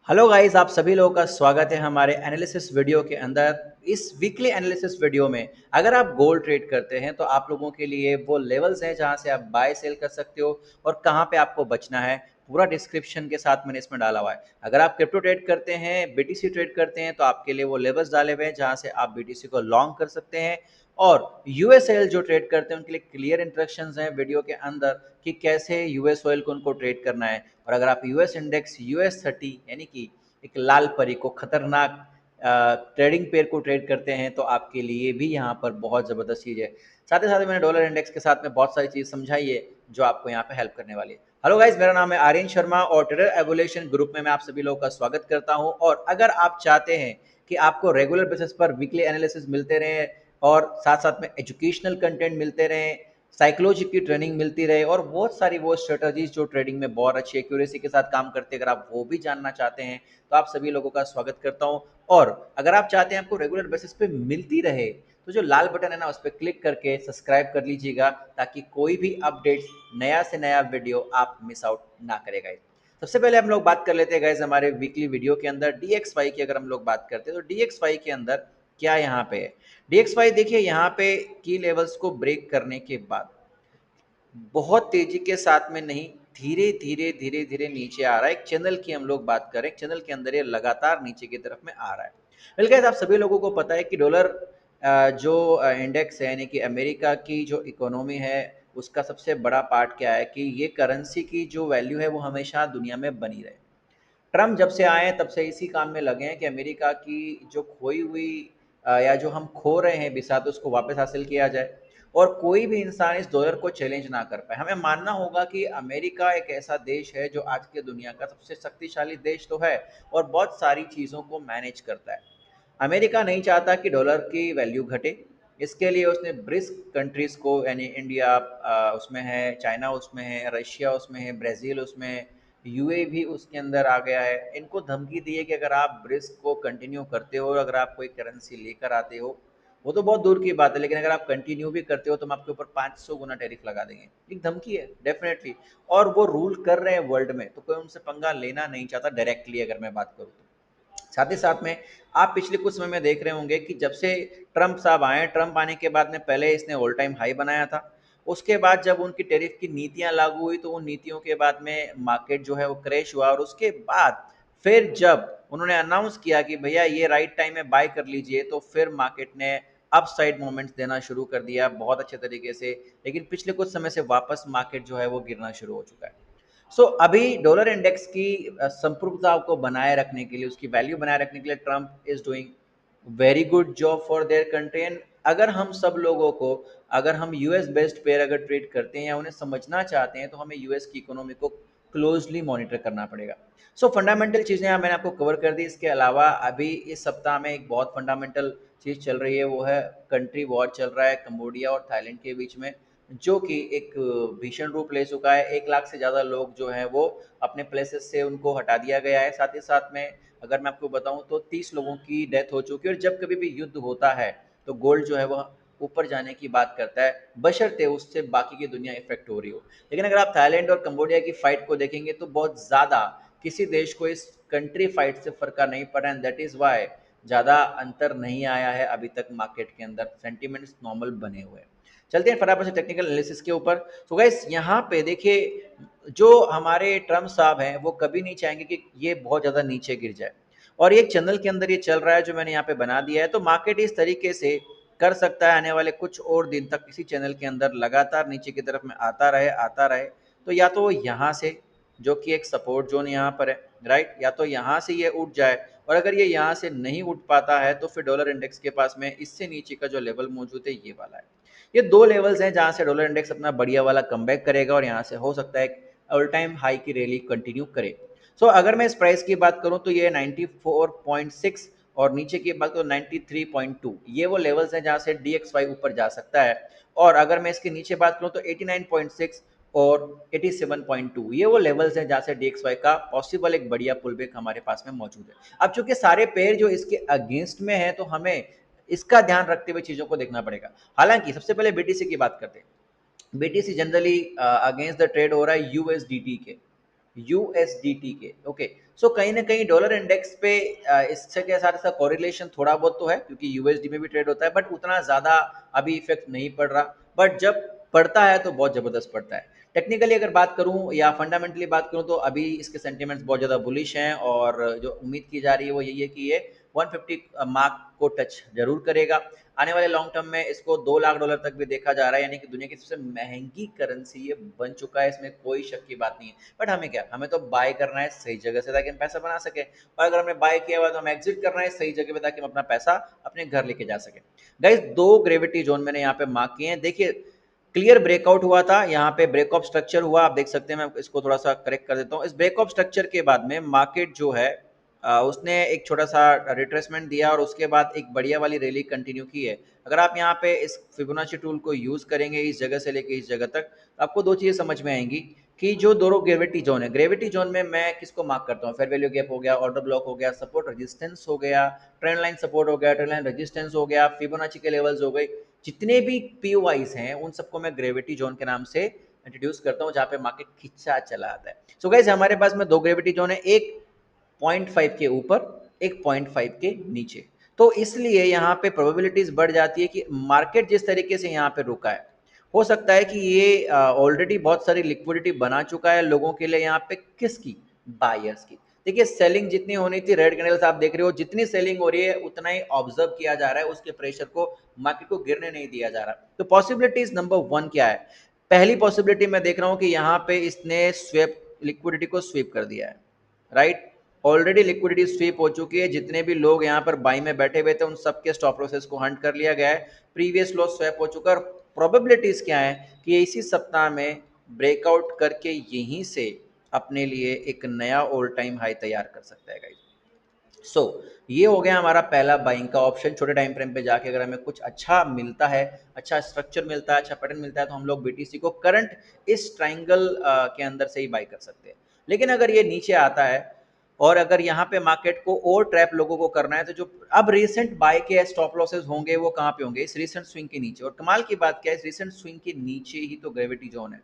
Hello guys, आप सभी लोगों का स्वागत है हमारे एनालिसिस वीडियो के अंदर। इस वीकली एनालिसिस वीडियो में अगर आप गोल्ड ट्रेड करते हैं तो आप लोगों के लिए वो लेवल्स हैं जहां से आप बाय सेल कर सकते हो और कहां पे आपको बचना है, पूरा डिस्क्रिप्शन के साथ मैंने इसमें डाला हुआ है। अगर आप क्रिप्टो ट्रेड करते हैं, बीटीसी ट्रेड करते हैं तो आपके लिए वो लेवल्स डाले हुए हैं जहां से आप बीटीसी को लॉन्ग कर सकते हैं। और यूएस ऑयल जो ट्रेड करते हैं उनके लिए क्लियर इंस्ट्रक्शंस हैं वीडियो के अंदर कि कैसे यूएस ऑयल को उनको ट्रेड करना है। और अगर आप यूएस इंडेक्स US30 यानी कि एक लाल परी को खतरनाक ट्रेडिंग पेयर को ट्रेड करते हैं तो आपके लिए भी यहाँ पर बहुत ज़बरदस्त चीज़ है। साथ ही साथ मैंने डॉलर इंडेक्स के साथ में बहुत सारी चीज़ समझाई है जो आपको यहाँ पे हेल्प करने वाली है। हेलो गाइस, मेरा नाम है आर्यन शर्मा और ट्रेडर एवोल्यूशन ग्रुप में मैं आप सभी लोगों का स्वागत करता हूँ। और अगर आप चाहते हैं कि आपको रेगुलर बेसिस पर वीकली एनालिसिस मिलते रहे और साथ साथ में एजुकेशनल कंटेंट मिलते रहे, साइकोलॉजी की ट्रेनिंग मिलती रहे और बहुत सारी वो स्ट्रेटजीज जो ट्रेडिंग में बहुत अच्छी एक्यूरेसी के साथ काम करते हैं, अगर आप वो भी जानना चाहते हैं तो आप सभी लोगों का स्वागत करता हूं। और अगर आप चाहते हैं आपको रेगुलर बेसिस पे मिलती रहे तो जो लाल बटन है ना, उस पर क्लिक करके सब्सक्राइब कर लीजिएगा ताकि कोई भी अपडेट्स, नया से नया वीडियो आप मिस आउट ना करेगा। सबसे पहले हम लोग बात कर लेते हैं गाइस हमारे वीकली वीडियो के अंदर DXY की। अगर हम लोग बात करते हैं तो DXY के अंदर क्या यहाँ पे है। DXY देखिए यहाँ पे की लेवल्स को ब्रेक करने के बाद बहुत तेजी के साथ में नहीं, धीरे धीरे धीरे धीरे नीचे आ रहा है। एक चैनल की हम लोग बात करें, चैनल के अंदर ये लगातार नीचे की तरफ में आ रहा है। वेल गाइस, आप सभी लोगों को पता है कि डॉलर जो इंडेक्स है यानी कि अमेरिका की जो इकोनॉमी है उसका सबसे बड़ा पार्ट क्या है कि ये करेंसी की जो वैल्यू है वो हमेशा दुनिया में बनी रहे। ट्रम्प जब से आए हैं तब से इसी काम में लगे हैं कि अमेरिका की जो खोई हुई या जो हम खो रहे हैं बिसात उसको वापस हासिल किया जाए और कोई भी इंसान इस डॉलर को चैलेंज ना कर पाए। हमें मानना होगा कि अमेरिका एक ऐसा देश है जो आज के दुनिया का सबसे शक्तिशाली देश तो है और बहुत सारी चीज़ों को मैनेज करता है। अमेरिका नहीं चाहता कि डॉलर की वैल्यू घटे। इसके लिए उसने ब्रिक्स कंट्रीज़ को यानी इंडिया उसमें है, चाइना उसमें है, रशिया उसमें है, ब्राज़ील उसमें है, यूए भी उसके अंदर आ गया है। इनको धमकी दी है कि अगर आप ब्रिक्स को कंटिन्यू करते हो, अगर आप कोई करेंसी लेकर आते हो, वो तो बहुत दूर की बात है, लेकिन अगर आप कंटिन्यू भी करते हो तो हम आपके ऊपर 500 गुना टैरिफ लगा देंगे। एक धमकी है डेफिनेटली। और वो रूल कर रहे हैं वर्ल्ड में तो कोई उनसे पंगा लेना नहीं चाहता डायरेक्टली, अगर मैं बात करूँ तो। साथ ही साथ में आप पिछले कुछ समय में देख रहे होंगे कि जब से ट्रंप साहब आए, ट्रंप आने के बाद में पहले इसने ऑल टाइम हाई बनाया था। उसके बाद जब उनकी टैरिफ की नीतियां लागू हुई तो उन नीतियों के बाद में मार्केट जो है वो क्रैश हुआ। और उसके बाद फिर जब उन्होंने अनाउंस किया कि भैया ये राइट टाइम है, बाय कर लीजिए, तो फिर मार्केट ने अप साइड मोमेंट्स देना शुरू कर दिया बहुत अच्छे तरीके से। लेकिन पिछले कुछ समय से वापस मार्केट जो है वो गिरना शुरू हो चुका है। अभी डॉलर इंडेक्स की संप्रभुता को बनाए रखने के लिए, उसकी वैल्यू बनाए रखने के लिए Trump is doing very good job for their country. And अगर हम सब लोगों को, अगर हम यूएस बेस्ड पेयर अगर ट्रेड करते हैं या उन्हें समझना चाहते हैं तो हमें यूएस की इकोनॉमी को क्लोजली मॉनिटर करना पड़ेगा। फंडामेंटल चीज़ें मैंने आपको कवर कर दी। इसके अलावा अभी इस सप्ताह में एक बहुत फंडामेंटल चीज़ चल रही है, वो है कंट्री वॉर चल रहा है कंबोडिया और थाईलैंड के बीच में, जो कि एक भीषण रूप ले चुका है। 1 लाख से ज़्यादा लोग जो हैं वो अपने प्लेसेस से उनको हटा दिया गया है। साथ ही साथ में अगर मैं आपको बताऊं तो 30 लोगों की डेथ हो चुकी है। और जब कभी भी युद्ध होता है तो गोल्ड जो है वह ऊपर जाने की बात करता है, बशर्ते उससे बाकी की दुनिया इफेक्ट हो रही हो। लेकिन अगर आप थाईलैंड और कंबोडिया की फाइट को देखेंगे तो बहुत ज़्यादा किसी देश को इस कंट्री फाइट से फर्क नहीं पड़ा। एंड दैट इज़ वाई ज़्यादा अंतर नहीं आया है अभी तक मार्केट के अंदर, सेंटिमेंट्स नॉर्मल बने हुए हैं। चलते हैं फटाफट से टेक्निकल एनालिसिस के ऊपर। तो गाइस यहाँ पे देखिए, जो हमारे ट्रम्प साहब हैं वो कभी नहीं चाहेंगे कि ये बहुत ज़्यादा नीचे गिर जाए। और ये चैनल के अंदर ये चल रहा है जो मैंने यहाँ पे बना दिया है, तो मार्केट इस तरीके से कर सकता है आने वाले कुछ और दिन तक किसी चैनल के अंदर लगातार नीचे की तरफ में आता रहे। तो या तो यहाँ से, जो कि एक सपोर्ट जोन यहाँ पर है, राइट, या तो यहाँ से ये उठ जाए। और अगर ये यहाँ से नहीं उठ पाता है तो फिर डॉलर इंडेक्स के पास में इससे नीचे का जो लेवल मौजूद है ये वाला है। ये दो लेवल्स हैं जहां से डॉलर इंडेक्स अपना बढ़िया वाला कमबैक करेगा और यहाँ से हो सकता है एक ऑल टाइम हाई की रैली कंटिन्यू करे। अगर मैं इस प्राइस की बात करूं तो ये 94.6 और नीचे की बात करूं 93.2, ये वो लेवल्स हैं जहां से DXY ऊपर जा सकता है। और अगर मैं इसके नीचे बात करूं तो 89.6 और 87.2, ये वो लेवल्स हैं जहां से DXY का पॉसिबल एक बढ़िया पुलबैक हमारे पास में मौजूद है। अब चूंकि सारे पेयर जो इसके अगेंस्ट में है तो हमें इसका ध्यान रखते हुए चीज़ों को देखना पड़ेगा। हालांकि सबसे पहले बीटीसी की बात करते हैं। BTC generally against the trade हो रहा है यूएसडीटी के, यूएसडीटी के। ओके, सो कहीं ना कहीं डॉलर इंडेक्स पे इससे के साथ इसका कोरिलेशन थोड़ा बहुत तो है, क्योंकि यूएसडी में भी ट्रेड होता है, बट उतना ज़्यादा अभी इफेक्ट नहीं पड़ रहा। बट जब पड़ता है तो बहुत ज़बरदस्त पड़ता है। टेक्निकली अगर बात करूं या फंडामेंटली बात करूं तो अभी इसके सेंटिमेंट्स बहुत ज़्यादा बुलिश हैं, और जो उम्मीद की जा रही है वो यही है कि ये 150 मार्क को टच जरूर करेगा। आने वाले लॉन्ग टर्म में इसको $2 लाख तक भी देखा जा रहा है, यानी कि दुनिया की सबसे महंगी करेंसी ये बन चुका है, इसमें कोई शक की बात नहीं है। बट हमें क्या, हमें तो बाय करना है सही जगह से ताकि हम पैसा बना सके, और अगर हमने बाय किया हुआ तो हमें एग्जिट करना है सही जगह पे ताकि हम अपना पैसा अपने घर लेके जा सके। गाइस, 2 ग्रेविटी जोन मैंने यहाँ पे मार्क किए हैं। देखिए, क्लियर ब्रेकआउट हुआ था, यहाँ पे ब्रेकऑफ स्ट्रक्चर हुआ, आप देख सकते हैं। मैं इसको थोड़ा सा करेक्ट कर देता हूँ। इस ब्रेकऑफ स्ट्रक्चर के बाद में मार्केट जो है उसने एक छोटा सा रिट्रेसमेंट दिया, और उसके बाद एक बढ़िया वाली रैली कंटिन्यू की है। अगर आप यहाँ पे इस फिबोनाची टूल को यूज करेंगे इस जगह से लेके इस जगह तक, आपको दो चीजें समझ में आएंगी कि जो दोनों ग्रेविटी जोन है, ग्रेविटी जोन में मैं किसको मार्क करता हूँ, फेयर वैल्यू गैप हो गया, ऑर्डर ब्लॉक हो गया, सपोर्ट रेजिस्टेंस हो गया, ट्रेंड लाइन सपोर्ट हो गया, ट्रेंड लाइन रेजिस्टेंस हो गया, फिबोनाची के लेवल्स हो गए, जितने भी पीओआईज हैं उन सबको मैं ग्रेविटी जोन के नाम से इंट्रोड्यूस करता हूँ, जहाँ पे मार्केट खिंचा चला आता है। सो गाइस, हमारे पास में 2 ग्रेविटी जोन है, एक 0.5 के ऊपर, एक 0.5 के नीचे। तो इसलिए यहाँ पे प्रोबेबिलिटीज बढ़ जाती है कि मार्केट जिस तरीके से यहाँ पे रुका है, हो सकता है कि ये ऑलरेडी बहुत सारी लिक्विडिटी बना चुका है लोगों के लिए यहाँ पे। किसकी? बायर्स की। देखिए, सेलिंग जितनी होनी थी, रेड कैंडल्स आप देख रहे हो, जितनी सेलिंग हो रही है उतना ही ऑब्जर्व किया जा रहा है, उसके प्रेशर को मार्केट को गिरने नहीं दिया जा रहा। तो पॉसिबिलिटीज नंबर 1 क्या है? पहली पॉसिबिलिटी मैं देख रहा हूँ कि यहाँ पे इसने स्वेप लिक्विडिटी को स्वीप कर दिया है, राइट। ऑलरेडी लिक्विडिटी स्वीप हो चुकी है, जितने भी लोग यहाँ पर बाई में बैठे हुए थे उन सबके स्टॉप लॉसेस को हंट कर लिया गया है, प्रीवियस लॉस स्वैप हो चुका है। और प्रोबेबिलिटीज क्या है कि इसी सप्ताह में ब्रेकआउट करके यहीं से अपने लिए एक नया ऑल टाइम हाई तैयार कर सकता है गाइस। सो ये हो गया हमारा पहला बाइंग का ऑप्शन। छोटे टाइम फ्रेम पे जाके अगर हमें कुछ अच्छा मिलता है, अच्छा स्ट्रक्चर मिलता है, अच्छा पैटर्न मिलता है, तो हम लोग बीटीसी को करंट इस ट्राइंगल के अंदर से ही बाई कर सकते हैं। लेकिन अगर ये नीचे आता है और अगर यहाँ पे मार्केट को और ट्रैप लोगों को करना है, तो जो अब रिसेंट बाय के स्टॉप लॉसेस होंगे वो कहाँ पे होंगे? इस रिसेंट स्विंग के नीचे। और कमाल की बात क्या है, इस रिसेंट स्विंग के नीचे ही तो ग्रेविटी जोन है।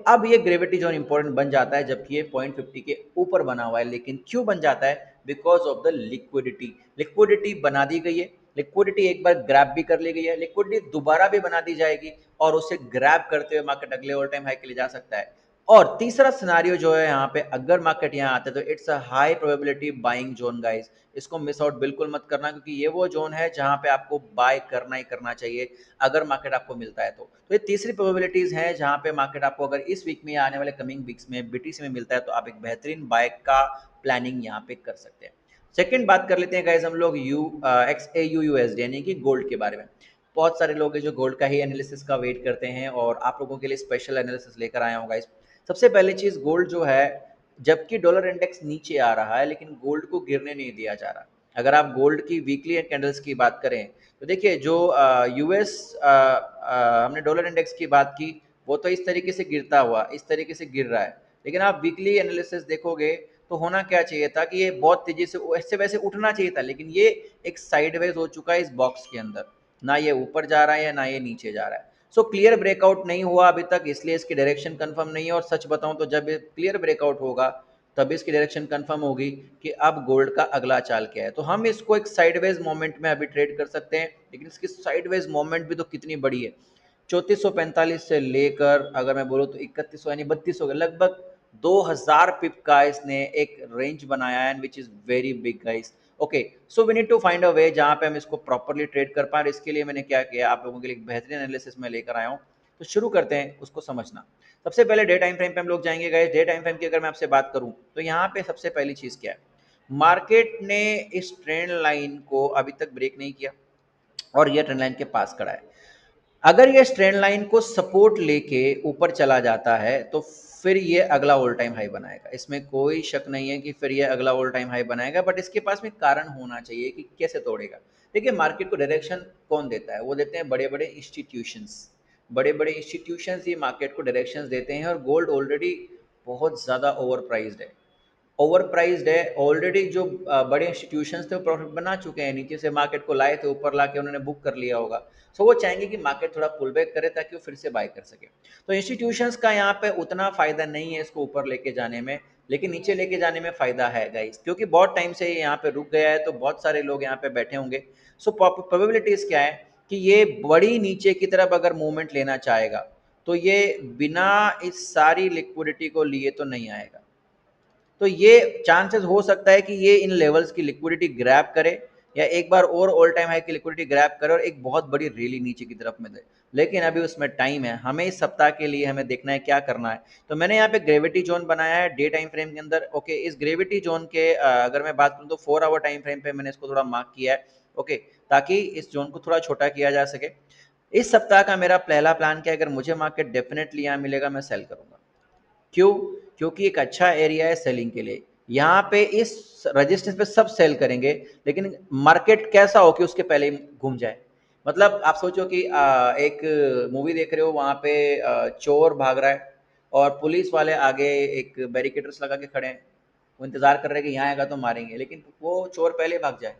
अब ये ग्रेविटी जोन इंपॉर्टेंट बन जाता है जबकि ये 0.50 के ऊपर बना हुआ है। लेकिन क्यों बन जाता है? Because of the liquidity. Liquidity बना दी गई है, लिक्विडिटी एक बार ग्रैब भी कर ली गई है, लिक्विडिटी दोबारा भी बना दी जाएगी, और उसे ग्रैब करते हुए मार्केट अगले ऑल टाइम हाई के लिए जा सकता है। और तीसरा सिनारियो जो है यहाँ पे, अगर मार्केट यहाँ आता है तो it's a high probability buying zone guys. इसको मिस आउट बिल्कुल मत करना, क्योंकि ये वो जोन है जहाँ पे आपको बाय करना ही करना चाहिए अगर मार्केट आपको मिलता है। तो ये तीसरी प्रोबेबिलिटीज है जहाँ पे मार्केट आपको अगर इस वीक में या आने वाले कमिंग वीक्स में बीटीसी में मिलता है, तो आप एक बेहतरीन बाय का प्लानिंग यहाँ पे कर सकते हैं। सेकंड बात कर लेते हैं गाइस हम लोग XAUUSD यानी कि गोल्ड के बारे में। बहुत सारे लोग हैं जो गोल्ड का ही एनालिसिस का वेट करते हैं, और आप लोगों के लिए स्पेशल एनालिसिस लेकर आया हूँ गाइस। सबसे पहली चीज, गोल्ड जो है, जबकि डॉलर इंडेक्स नीचे आ रहा है लेकिन गोल्ड को गिरने नहीं दिया जा रहा। अगर आप गोल्ड की वीकली कैंडल्स की बात करें तो देखिए, जो यूएस हमने डॉलर इंडेक्स की बात की, वो तो इस तरीके से गिरता हुआ इस तरीके से गिर रहा है। लेकिन आप वीकली एनालिसिस देखोगे तो होना क्या चाहिए था कि ये बहुत तेजी से ऐसे वैसे उठना चाहिए था, लेकिन ये एक साइडवेज हो चुका है इस बॉक्स के अंदर। ना ये ऊपर जा रहा है या ना ये नीचे जा रहा है। सो क्लियर ब्रेकआउट नहीं हुआ अभी तक, इसलिए इसकी डायरेक्शन कंफर्म नहीं है। और सच बताऊं तो जब क्लियर ब्रेकआउट होगा तब इसकी डायरेक्शन कंफर्म होगी कि अब गोल्ड का अगला चाल क्या है। तो हम इसको एक साइडवेज मोमेंट में अभी ट्रेड कर सकते हैं, लेकिन इसकी साइडवेज मोमेंट भी तो कितनी बड़ी है। 3445 से लेकर अगर मैं बोलूँ तो 3100 यानी 3200 लगभग 2000 पिप का इसने एक रेंज बनाया है, which is very big guys. Okay, so we need to find a way जहाँ पे हम इसको प्रॉपरली ट्रेड कर पाए। इसके लिए मैंने क्या किया, आप लोगों के लिए एक बेहतरीन एनालिसिस में लेकर आया हूँ। तो शुरू करते हैं उसको समझना। सबसे पहले डे टाइम फ्रेम पे हम लोग जाएंगे गाइस। डे टाइम फ्रेम की अगर मैं आपसे बात करूँ तो यहाँ पे सबसे पहली चीज़ क्या है, मार्केट ने इस ट्रेंड लाइन को अभी तक ब्रेक नहीं किया और ये ट्रेंड लाइन के पास खड़ा है। अगर ये ट्रेंड लाइन को सपोर्ट लेके ऊपर चला जाता है तो फिर ये अगला ऑल टाइम हाई बनाएगा, इसमें कोई शक नहीं है कि फिर ये अगला ऑल टाइम हाई बनाएगा। बट इसके पास में कारण होना चाहिए कि कैसे तोड़ेगा। देखिए, मार्केट को डायरेक्शन कौन देता है? वो देते हैं बड़े बड़े इंस्टीट्यूशंस। बड़े बड़े इंस्टीट्यूशंस ही मार्केट को डायरेक्शंस देते हैं, और गोल्ड ऑलरेडी बहुत ज़्यादा ओवर प्राइज्ड है। ओवर प्राइज्ड है ऑलरेडी। जो बड़े इंस्टीट्यूशंस थे वो प्रॉफिट बना चुके हैं, नीचे से मार्केट को लाए थे, ऊपर ला के उन्होंने बुक कर लिया होगा। सो वो चाहेंगे कि मार्केट थोड़ा पुल बैक करे ताकि वो फिर से बाय कर सके। तो इंस्टीट्यूशंस का यहाँ पे उतना फायदा नहीं है इसको ऊपर लेके जाने में, लेकिन नीचे लेके जाने में फायदा है गाइस, क्योंकि बहुत टाइम से ये यहाँ पे रुक गया है, तो बहुत सारे लोग यहाँ पे बैठे होंगे। सो प्रोबेबिलिटीज क्या है कि ये बड़ी नीचे की तरफ अगर मूवमेंट लेना चाहेगा तो ये बिना इस सारी लिक्विडिटी को लिए तो नहीं आएगा। तो ये चांसेस हो सकता है कि ये इन लेवल्स की लिक्विडिटी ग्रैब करे, या एक बार और ऑल टाइम हाई की लिक्विडिटी ग्रैब करे और एक बहुत बड़ी रैली नीचे की तरफ में दे। लेकिन अभी उसमें टाइम है, हमें इस सप्ताह के लिए हमें देखना है क्या करना है। तो मैंने यहाँ पे ग्रेविटी जोन बनाया है डे टाइम फ्रेम के अंदर। ओके, इस ग्रेविटी जोन के अगर मैं बात करूँ तो 4 आवर टाइम फ्रेम पे मैंने इसको थोड़ा मार्क किया है। ओके, ताकि इस जोन को थोड़ा छोटा किया जा सके। इस सप्ताह का मेरा पहला प्लान क्या है, अगर मुझे मार्केट डेफिनेटली यहाँ मिलेगा मैं सेल करूंगा। क्यों? क्योंकि एक अच्छा एरिया है सेलिंग के लिए। यहाँ पे इस रजिस्टेंस पे सब सेल करेंगे, लेकिन मार्केट कैसा हो कि उसके पहले ही घूम जाए। मतलब आप सोचो कि एक मूवी देख रहे हो, वहाँ पे चोर भाग रहा है और पुलिस वाले आगे एक बैरिकेड्स लगा के खड़े हैं, वो इंतजार कर रहे हैं कि यहाँ आएगा तो मारेंगे, लेकिन वो चोर पहले भाग जाए।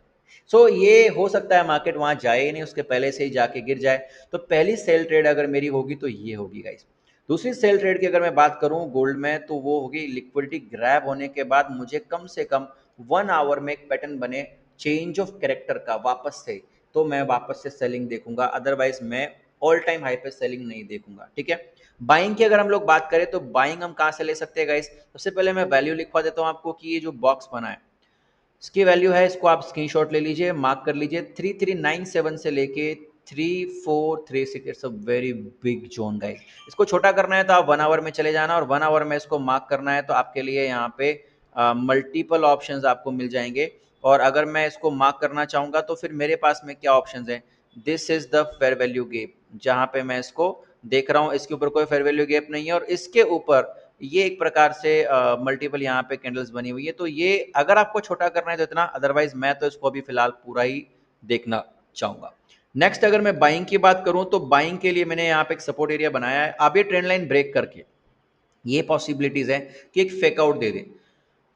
सो ये हो सकता है मार्केट वहाँ जाए ही नहीं, उसके पहले से ही जाके गिर जाए। तो पहली सेल ट्रेड अगर मेरी होगी तो ये होगी गाइस। दूसरी सेल ट्रेड की अगर मैं बात करूं गोल्ड में, तो वो होगी लिक्विडिटी ग्रैब होने के बाद मुझे कम से कम 1 आवर में एक पैटर्न बने चेंज ऑफ कैरेक्टर का वापस से, तो मैं वापस से सेलिंग देखूंगा। अदरवाइज मैं ऑल टाइम हाई पे सेलिंग नहीं देखूंगा। ठीक है, बाइंग की अगर हम लोग बात करें तो बाइंग हम कहाँ से ले सकते हैं गाइस। सबसे पहले मैं वैल्यू लिखवा देता हूँ आपको कि ये जो बॉक्स बना है इसकी वैल्यू है, इसको आप स्क्रीनशॉट ले लीजिए, मार्क कर लीजिए, 3397 से लेके 3436। It's a very big zone guys. इसको छोटा करना है तो आप 1 आवर में चले जाना, और 1 आवर में इसको मार्क करना है तो आपके लिए यहाँ पे मल्टीपल ऑप्शंस आपको मिल जाएंगे। और अगर मैं इसको मार्क करना चाहूँगा तो फिर मेरे पास में क्या ऑप्शंस हैं। This is the fair value gap, जहाँ पे मैं इसको देख रहा हूँ, इसके ऊपर कोई फेयर वैल्यू गैप नहीं है, और इसके ऊपर ये एक प्रकार से मल्टीपल यहाँ पे कैंडल्स बनी हुई है। तो ये अगर आपको छोटा करना है तो इतना, अदरवाइज मैं तो इसको अभी फिलहाल पूरा ही देखना चाहूंगा। नेक्स्ट अगर मैं बाइंग की बात करूं तो बाइंग के लिए मैंने यहाँ पे एक सपोर्ट एरिया बनाया है। अब ये ट्रेंड लाइन ब्रेक करके ये पॉसिबिलिटीज है कि एक फेकआउट दे दे,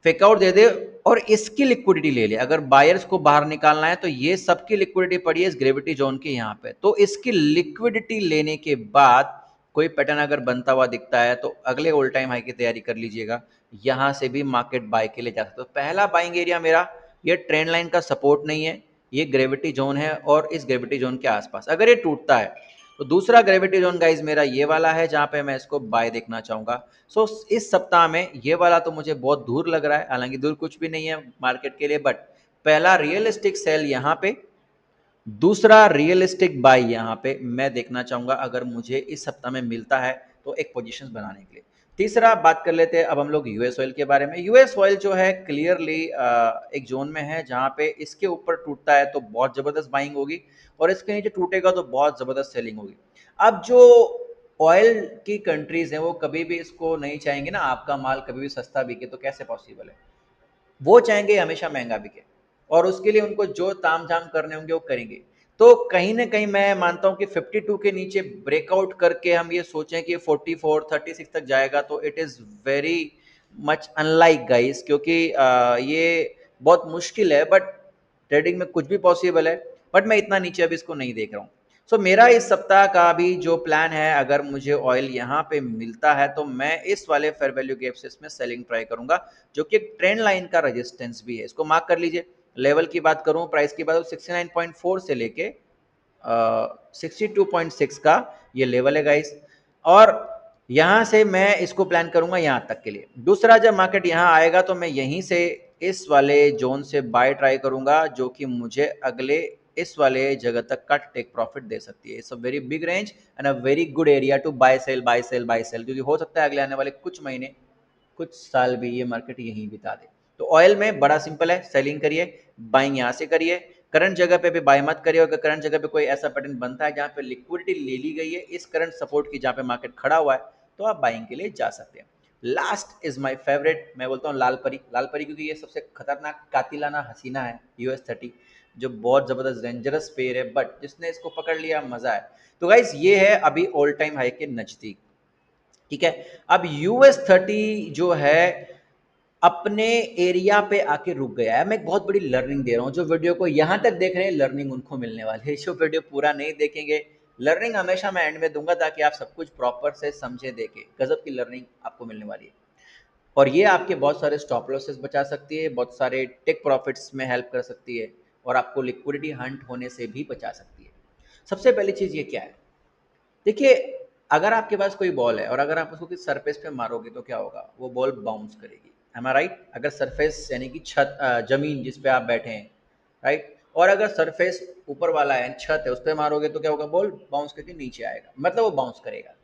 फेकआउट दे दे और इसकी लिक्विडिटी ले ले। अगर बायर्स को बाहर निकालना है तो ये सबकी लिक्विडिटी पड़ी है इस ग्रेविटी जोन के यहाँ पे, तो इसकी लिक्विडिटी लेने के बाद कोई पैटर्न अगर बनता हुआ दिखता है तो अगले ऑल टाइम हाई की तैयारी कर लीजिएगा। यहां से भी मार्केट बाय के लिए जा सकते हो। पहला बाइंग एरिया मेरा ये ट्रेंड लाइन का सपोर्ट नहीं है, ये ग्रेविटी जोन है, और इस ग्रेविटी जोन के आसपास अगर ये टूटता है तो दूसरा ग्रेविटी जोन गाइज मेरा ये वाला है, जहां पे मैं इसको बाय देखना चाहूंगा। सो इस सप्ताह में ये वाला तो मुझे बहुत दूर लग रहा है, हालांकि दूर कुछ भी नहीं है मार्केट के लिए, बट पहला रियलिस्टिक सेल यहाँ पे, दूसरा रियलिस्टिक बाय यहाँ पे मैं देखना चाहूंगा अगर मुझे इस सप्ताह में मिलता है तो एक पोजीशंस बनाने के लिए। तीसरा बात कर लेते हैं अब हम लोग यूएस ऑयल के बारे में। यूएस ऑयल जो है क्लियरली एक जोन में है जहाँ पे इसके ऊपर टूटता है तो बहुत जबरदस्त बाइंग होगी, और इसके नीचे टूटेगा तो बहुत जबरदस्त सेलिंग होगी। अब जो ऑयल की कंट्रीज हैं वो कभी भी इसको नहीं चाहेंगे ना आपका माल कभी भी सस्ता बिके, तो कैसे पॉसिबल है। वो चाहेंगे हमेशा महंगा बिके, और उसके लिए उनको जो ताम झाम करने होंगे वो करेंगे। तो कहीं ना कहीं मैं मानता हूं कि 52 के नीचे ब्रेकआउट करके हम ये सोचें कि 44 36 तक जाएगा तो it is very much unlike guys, क्योंकि ये बहुत मुश्किल है, बट ट्रेडिंग में कुछ भी पॉसिबल है। बट मैं इतना नीचे अभी इसको नहीं देख रहा हूँ। सो मेरा इस सप्ताह का भी जो प्लान है, अगर मुझे ऑयल यहाँ पे मिलता है तो मैं इस वाले फेयर वैल्यू गैप से इसमें सेलिंग ट्राई करूंगा, जो कि एक ट्रेंड लाइन का रेजिस्टेंस भी है। इसको मार्क कर लीजिए। लेवल की बात करूं, प्राइस की बात, 69.4 से लेके 62.6 का ये लेवल है गाइस, और यहां से मैं इसको प्लान करूंगा यहां तक के लिए। दूसरा, जब मार्केट यहां आएगा तो मैं यहीं से इस वाले जोन से बाय ट्राई करूंगा, जो कि मुझे अगले इस वाले जगह तक का टेक प्रॉफिट दे सकती है। It's a very big range and a very good area to buy sell buy sell buy sell, क्योंकि हो सकता है अगले आने वाले कुछ महीने कुछ साल भी ये मार्केट यहीं बिता दे। तो ऑयल में बड़ा सिंपल है, सेलिंग करिए, बाइंग यहाँ से करिए। करंट जगह पे भी बाय मत करिए। अगर करंट जगह पे कोई ऐसा पैटर्न बनता है जहाँ पे लिक्विडिटी ले ली गई है इस करंट सपोर्ट की, जहाँ पे मार्केट खड़ा हुआ है, तो आप बाइंग के लिए जा सकते हैं। लास्ट इज माई फेवरेट, मैं बोलता हूँ लाल परी। लाल परी क्योंकि ये सबसे खतरनाक कातिलाना हसीना है, US30, जो बहुत जबरदस्त डेंजरस पेयर है, बट जिसने इसको पकड़ लिया मजा है। तो गाइस ये है अभी ऑल टाइम हाई के नजदीक। ठीक है, अब US30 जो है अपने एरिया पे आके रुक गया है। मैं एक बहुत बड़ी लर्निंग दे रहा हूँ, जो वीडियो को यहाँ तक देख रहे हैं लर्निंग उनको मिलने वाली है, जो वीडियो पूरा नहीं देखेंगे लर्निंग हमेशा मैं एंड में दूंगा ताकि आप सब कुछ प्रॉपर से समझे, देके गजब की लर्निंग आपको मिलने वाली है। और ये आपके बहुत सारे स्टॉप लॉसेस बचा सकती है, बहुत सारे टेक प्रॉफिट्स में हेल्प कर सकती है, और आपको लिक्विडिटी हंट होने से भी बचा सकती है। सबसे पहली चीज़ ये क्या है, देखिए अगर आपके पास कोई बॉल है और अगर आप उसको किसी सरफेस पे मारोगे तो क्या होगा, वो बॉल बाउंस करेगी। एम आई राइट? अगर सरफेस यानी कि छत, जमीन जिस पे आप बैठे हैं, राइट, और अगर सरफेस ऊपर वाला है, छत है, उस पर मारोगे तो क्या होगा, बॉल बाउंस करके नीचे आएगा, मतलब वो बाउंस करेगा।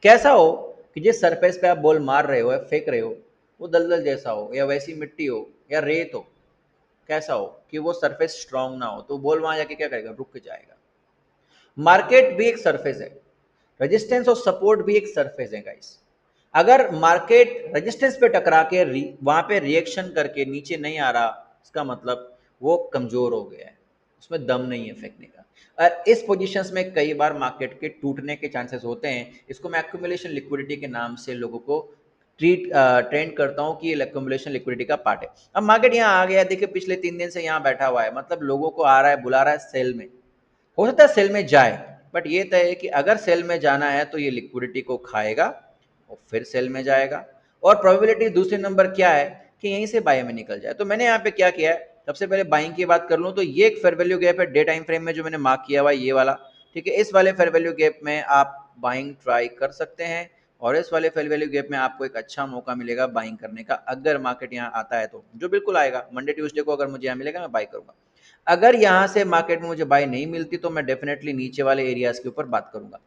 कैसा हो कि जिस सरफेस पे आप बॉल मार रहे हो या फेंक रहे हो, वो दलदल जैसा हो या वैसी मिट्टी हो या रेत हो, कैसा हो कि वो सरफेस स्ट्रांग ना हो, तो बॉल वहां जाके क्या करेगा, रुक जाएगा। मार्केट भी एक सरफेस है, रेजिस्टेंस और सपोर्ट भी एक सरफेस है गाइस। अगर मार्केट रेजिस्टेंस पे टकरा के वहां पे रिएक्शन करके नीचे नहीं आ रहा, इसका मतलब वो कमजोर हो गया है, उसमें दम नहीं है फेंकने का। और इस पोजीशंस में कई बार मार्केट के टूटने के चांसेस होते हैं। इसको मैं एक्यूमुलेशन लिक्विडिटी के नाम से लोगों को ट्रेंड करता हूँ कि ये एक्यूमुलेशन लिक्विडिटी का पार्ट है। अब मार्केट यहाँ आ गया, देखिए पिछले 3 दिन से यहाँ बैठा हुआ है, मतलब लोगों को आ रहा है, बुला रहा है सेल में। हो सकता है सेल में जाए, बट ये तय है कि अगर सेल में जाना है तो ये लिक्विडिटी को खाएगा और फिर सेल में जाएगा। और प्रोबेबिलिटी दूसरे नंबर क्या है कि यहीं से बाय में निकल जाए। तो मैंने यहाँ पे क्या किया है, सबसे पहले बाइंग की बात कर लूँ तो ये एक फेयर वैल्यू गैप है डे टाइम फ्रेम में जो मैंने मार्क किया हुआ है, ये वाला। ठीक है, इस वाले फेयर वैल्यू गैप में आप बाइंग ट्राई कर सकते हैं, और इस वाले फेयर वैल्यू गैप में आपको एक अच्छा मौका मिलेगा बाइंग करने का, अगर मार्केट यहाँ आता है तो, जो बिल्कुल आएगा मंडे ट्यूसडे को, अगर मुझे यहाँ मिलेगा मैं बाई करूंगा। अगर यहाँ से मार्केट में मुझे बाई नहीं मिलती तो मैं डेफिनेटली नीचे वाले एरियाज के ऊपर बात करूंगा।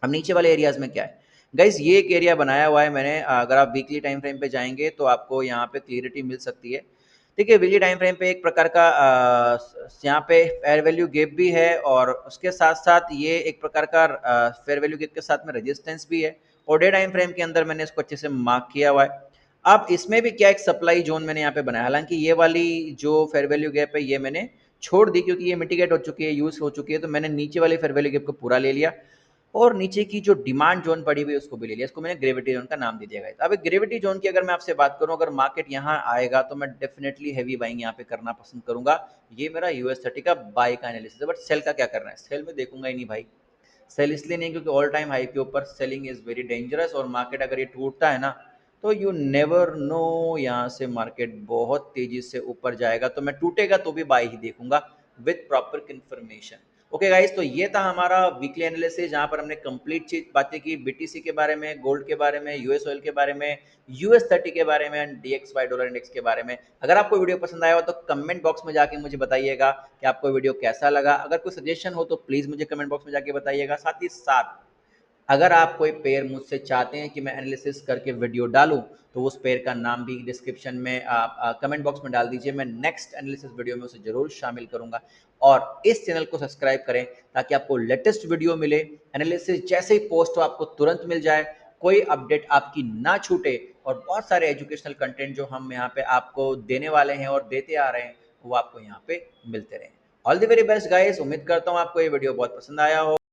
अब नीचे वाले एरियाज में क्या है गाइस, ये एक एरिया बनाया हुआ है मैंने, अगर आप वीकली टाइम फ्रेम पे जाएंगे तो आपको यहाँ पे क्लियरिटी मिल सकती है। देखिए वीकली टाइम फ्रेम पे एक प्रकार का यहाँ पे फेयर वैल्यू गैप भी है, और उसके साथ साथ ये एक प्रकार का फेयर वैल्यू गैप के साथ में रेजिस्टेंस भी है, और डे टाइम फ्रेम के अंदर मैंने इसको अच्छे से मार्क किया हुआ है। अब इसमें भी क्या, एक सप्लाई जोन मैंने यहाँ पे बनाया, हालांकि ये वाली जो फेयर वैल्यू गैप है ये मैंने छोड़ दी क्योंकि ये मिटिगेट हो चुकी है, यूज हो चुकी है, तो मैंने नीचे वाली फेयर वैल्यू गैप को पूरा ले लिया, और नीचे की जो डिमांड जोन पड़ी हुई है उसको भी ले लिया। इसको मैंने ग्रेविटी जोन का नाम दे दिया गया। अब ग्रेविटी जोन की अगर मैं आपसे बात करूं, अगर मार्केट यहाँ आएगा तो मैं डेफिनेटली हैवी बाइंग यहाँ पे करना पसंद करूंगा। ये मेरा US30 का बाई का एनालिसिस है, बट सेल का क्या करना है, सेल में देखूंगा ही नहीं भाई। सेल इसलिए नहीं क्योंकि ऑल टाइम हाई के ऊपर सेलिंग इज वेरी डेंजरस, और मार्केट अगर ये टूटता है ना तो यू नेवर नो, यहाँ से मार्केट बहुत तेजी से ऊपर जाएगा, तो मैं टूटेगा तो भी बाई ही देखूंगा with proper confirmation. Okay guys, तो ये था हमारा वीकली एनालिसिस, जहां पर हमने कंप्लीट चीज बातें की, बीटीसी के बारे में, गोल्ड के बारे में, यूएस ऑयल के बारे में, US30 के बारे में, एंड DXY डॉलर इंडेक्स के बारे में। अगर आपको वीडियो पसंद आया हो तो कमेंट बॉक्स में जाके मुझे बताइएगा कि आपको वीडियो कैसा लगा। अगर कोई सजेशन हो तो प्लीज मुझे कमेंट बॉक्स में जाके बताइएगा। साथ ही साथ अगर आप कोई पेयर मुझसे चाहते हैं कि मैं एनालिसिस करके वीडियो डालूं तो उस पेयर का नाम भी डिस्क्रिप्शन में आप कमेंट बॉक्स में डाल दीजिए, मैं नेक्स्ट एनालिसिस वीडियो में उसे जरूर शामिल करूंगा। और इस चैनल को सब्सक्राइब करें ताकि आपको लेटेस्ट वीडियो मिले, एनालिसिस जैसे ही पोस्ट हो आपको तुरंत मिल जाए, कोई अपडेट आपकी ना छूटे, और बहुत सारे एजुकेशनल कंटेंट जो हम यहाँ पे आपको देने वाले हैं और देते आ रहे हैं वो आपको यहाँ पे मिलते रहे। All the very best guys, उम्मीद करता हूँ आपको ये वीडियो बहुत पसंद आया हो।